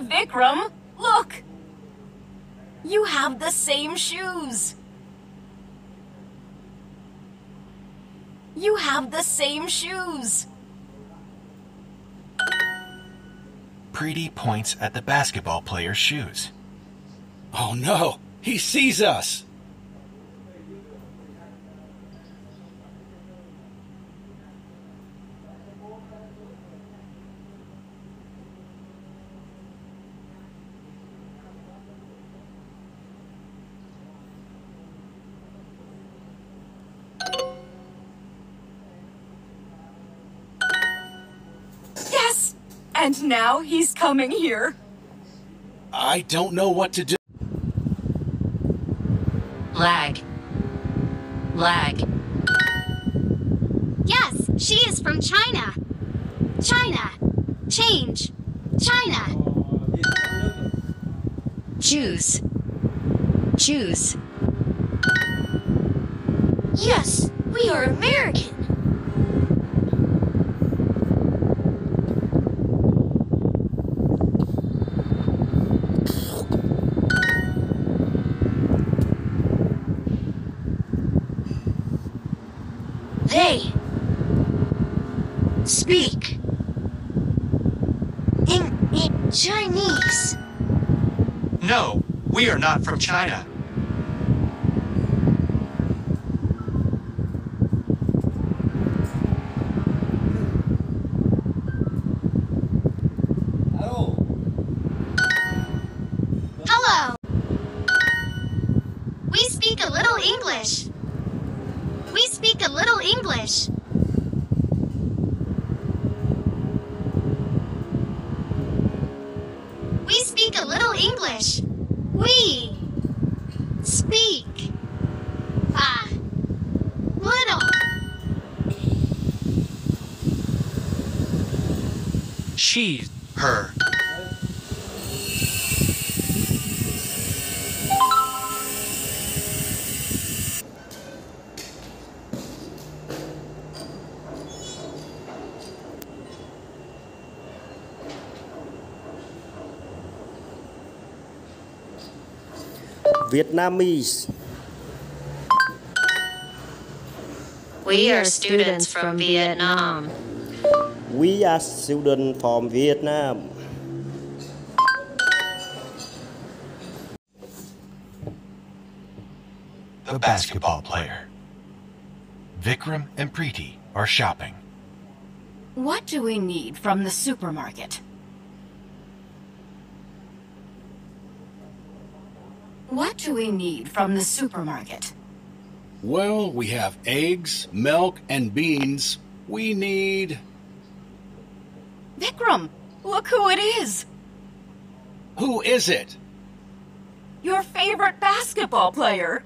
Vikram, look! You have the same shoes. You have the same shoes. Preeti points at the basketball player's shoes. Oh no, he sees us! Yes! And now he's coming here. I don't know what to do. Lag. Lag. Yes, she is from China. China. Change. China. Choose. Choose. Yes, we are American. They speak in Chinese. No, we are not from China. Hello. We speak a little English. We speak a little English. We speak a little English. We speak a little. She, her. Vietnamese. We are students from Vietnam. We are students from Vietnam. The basketball player. Vikram and Preeti are shopping. What do we need from the supermarket? What do we need from the supermarket? Well, we have eggs, milk, and beans. We need... Vikram, look who it is! Who is it? Your favorite basketball player!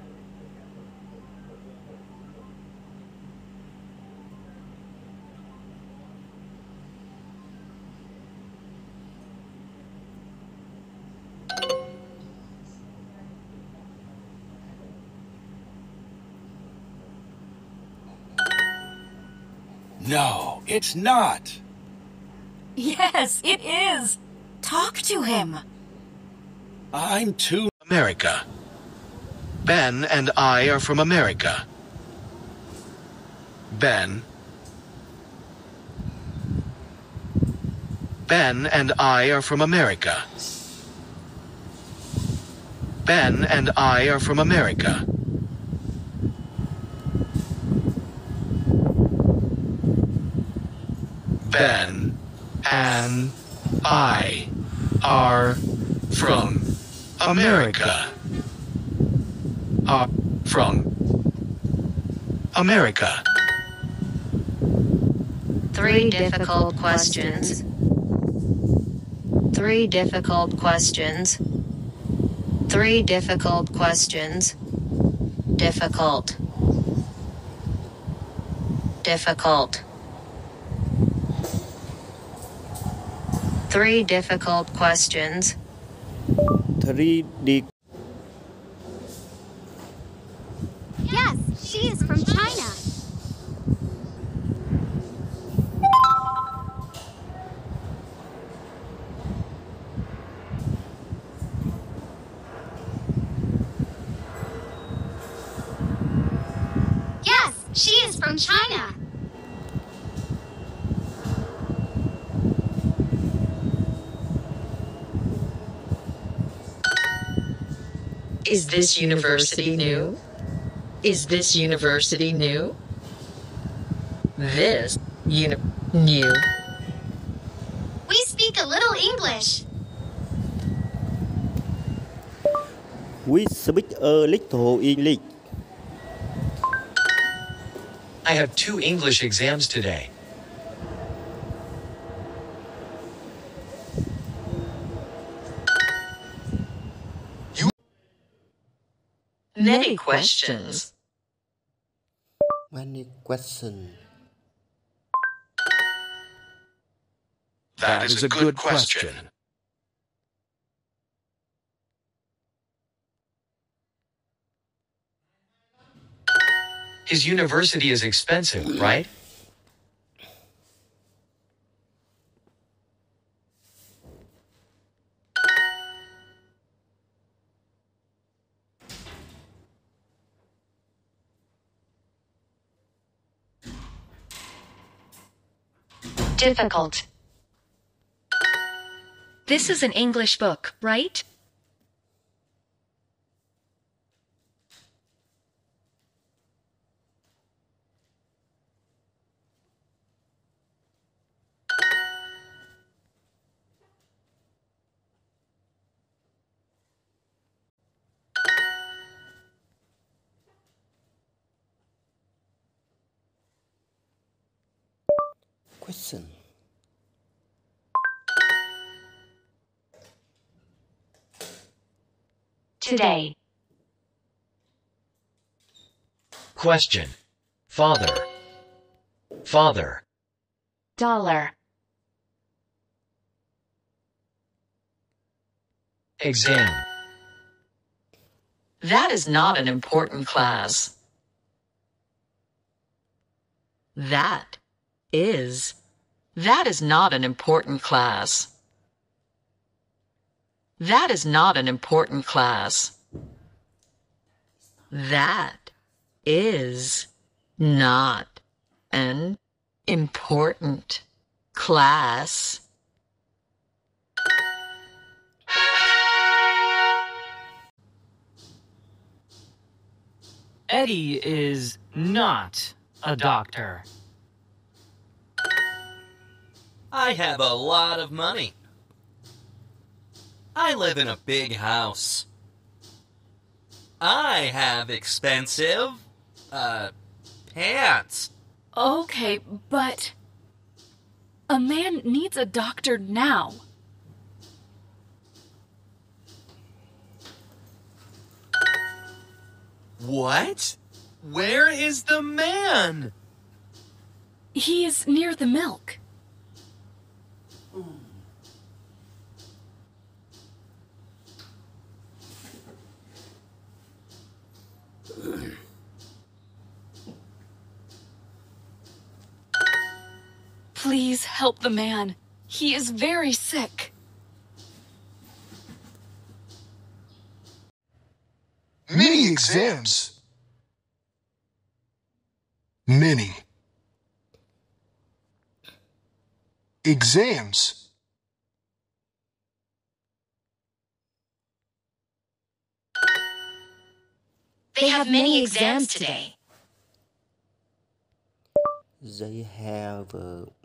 No, it's not. Yes, it is! Talk to him! I'm too... America. Ben and I are from America. Ben. Ben and I are from America. Ben and I are from America. Ben and I are from America. Are from America. 3 difficult questions. 3 difficult questions. 3 difficult questions. Difficult. Difficult. 3 difficult questions. 3 D. Yes, she is from China. is from China. Is this university new? Is this university new? This new. We speak a little English. We speak a little English. I have 2 English exams today. Many questions. Many questions. That is a good question. His university is expensive, right? Difficult. This is an English book, right? Question. Today. Question. Father. Father. Dollar. Exam. That is not an important class. That is. That is not an important class. That is not an important class. That is not an important class. Eddie is not a doctor. I have a lot of money. I live in a big house. I have expensive, pants. Okay, but a man needs a doctor now. What? Where is the man? He is near the milk. Please help the man. He is very sick. Many exams. Many. Exams. They have many exams today. They have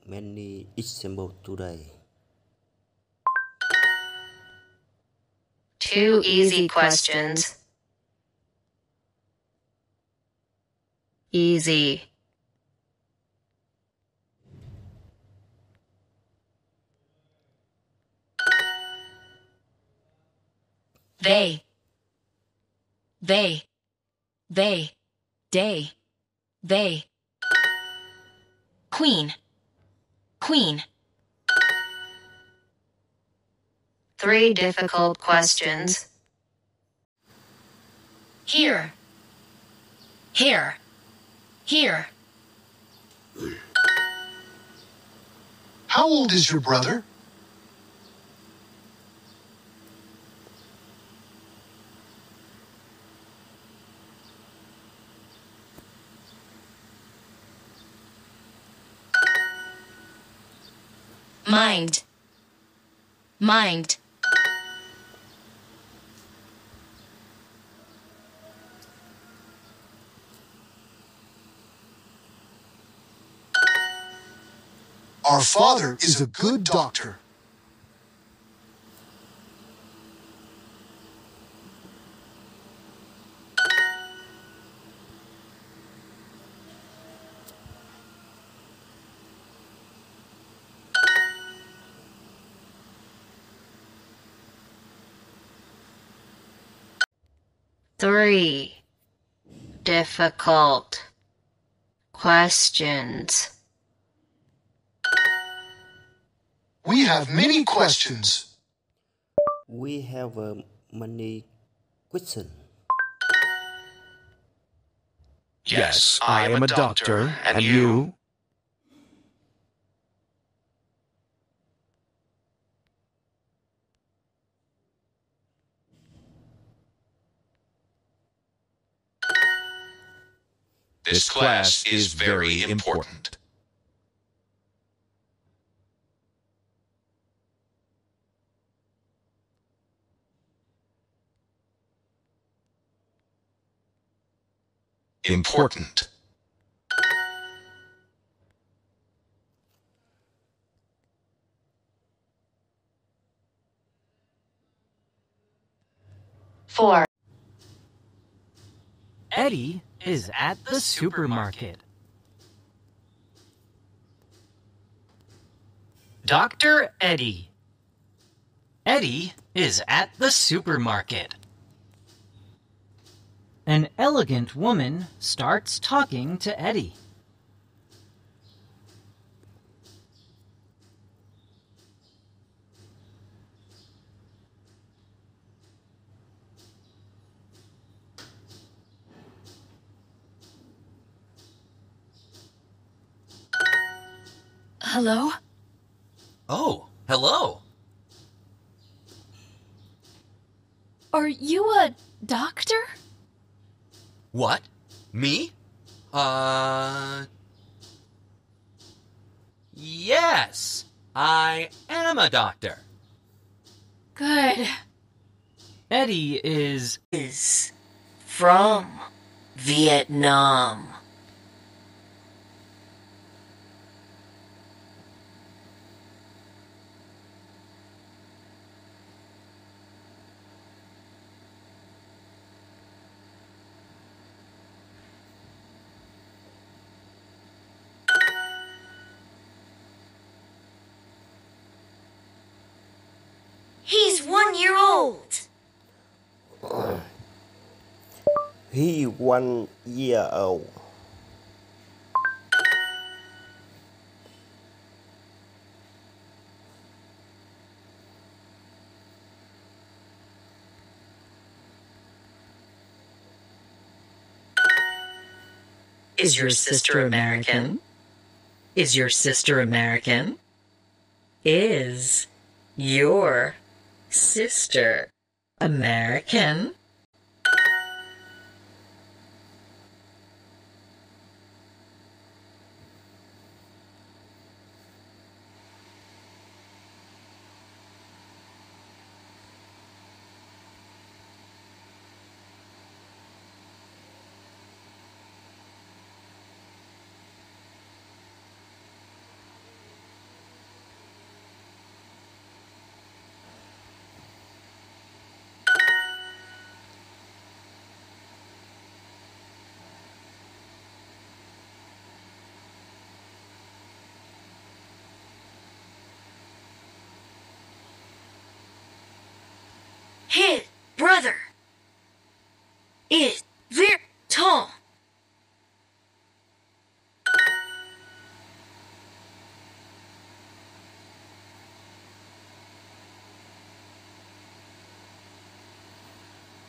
many examples today. 2 easy questions. Easy. They. Day. They. Queen. 3 difficult questions. Here. How old is your brother? Mind. Mind. Our father is a good doctor. Three difficult questions. We have many questions. We have many questions. Yes, I am a doctor, and you? This class is very important. Important. Four. Eddie is at the supermarket. Dr. Eddie. Eddie is at the supermarket. An elegant woman starts talking to Eddie. Hello? Oh, hello. Are you a doctor? What? Me? Yes, I am a doctor. Good. Eddie is From Vietnam. He's 1 year old. He 1 year old. Is your sister American? Is your sister American? Is your sister American? His brother is very tall.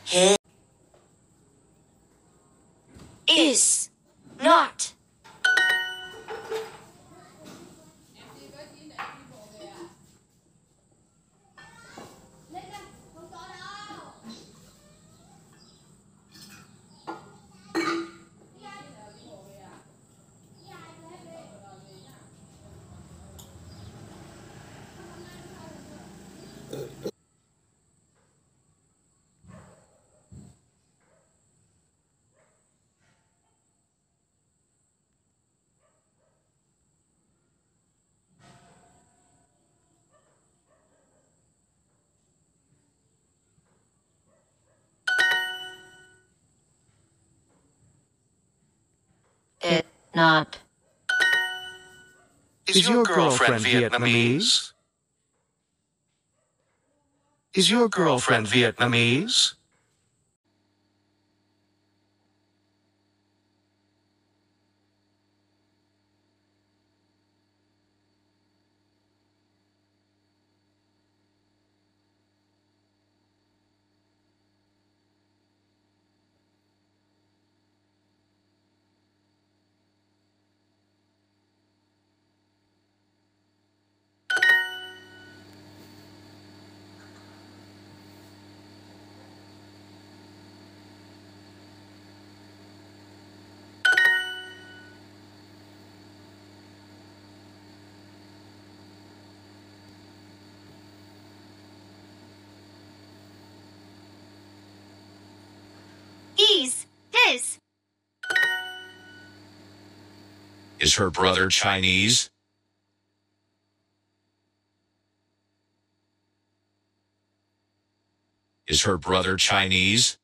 He is not. Not. Is your girlfriend Vietnamese? Is your girlfriend Vietnamese? He's, his. Is her brother Chinese? Is her brother Chinese?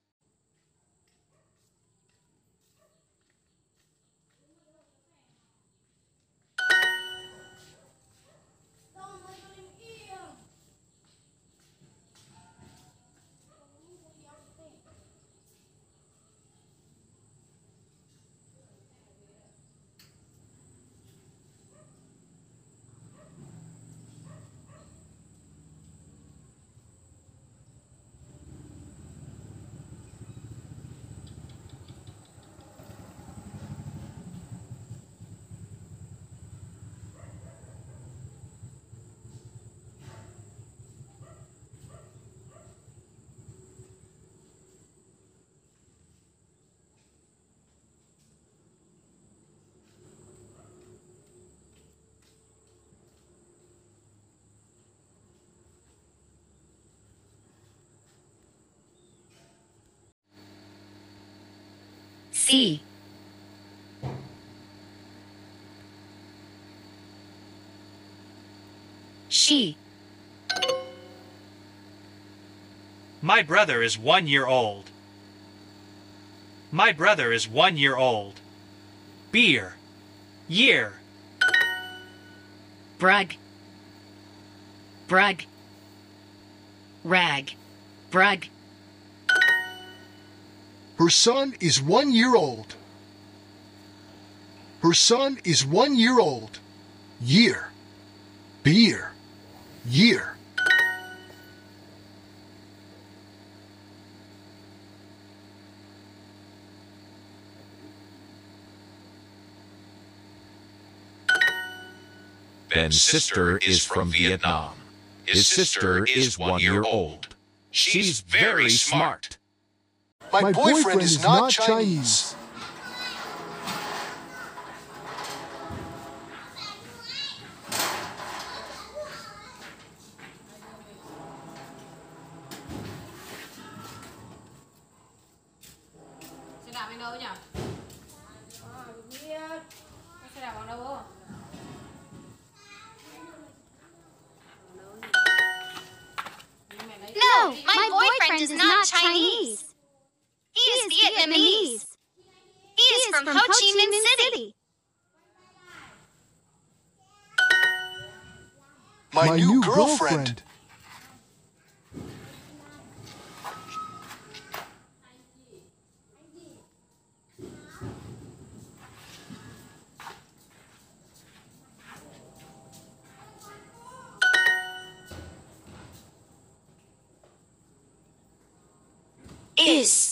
C. She. My brother is 1 year old. My brother is 1 year old. Beer. Year. Brag. Brag. Rag. Brag. Her son is 1 year old. Her son is 1 year old. Year. Beer. Year. Ben's sister is from Vietnam. His sister is 1 year old. She's very smart. My boyfriend is not Chinese. Xe đạp anh đâu nhỉ? Biết. Xe đạp bằng đâu không? No, my boyfriend is not Chinese. He is Vietnamese. He is from Ho Chi Minh City. My new girlfriend. Is.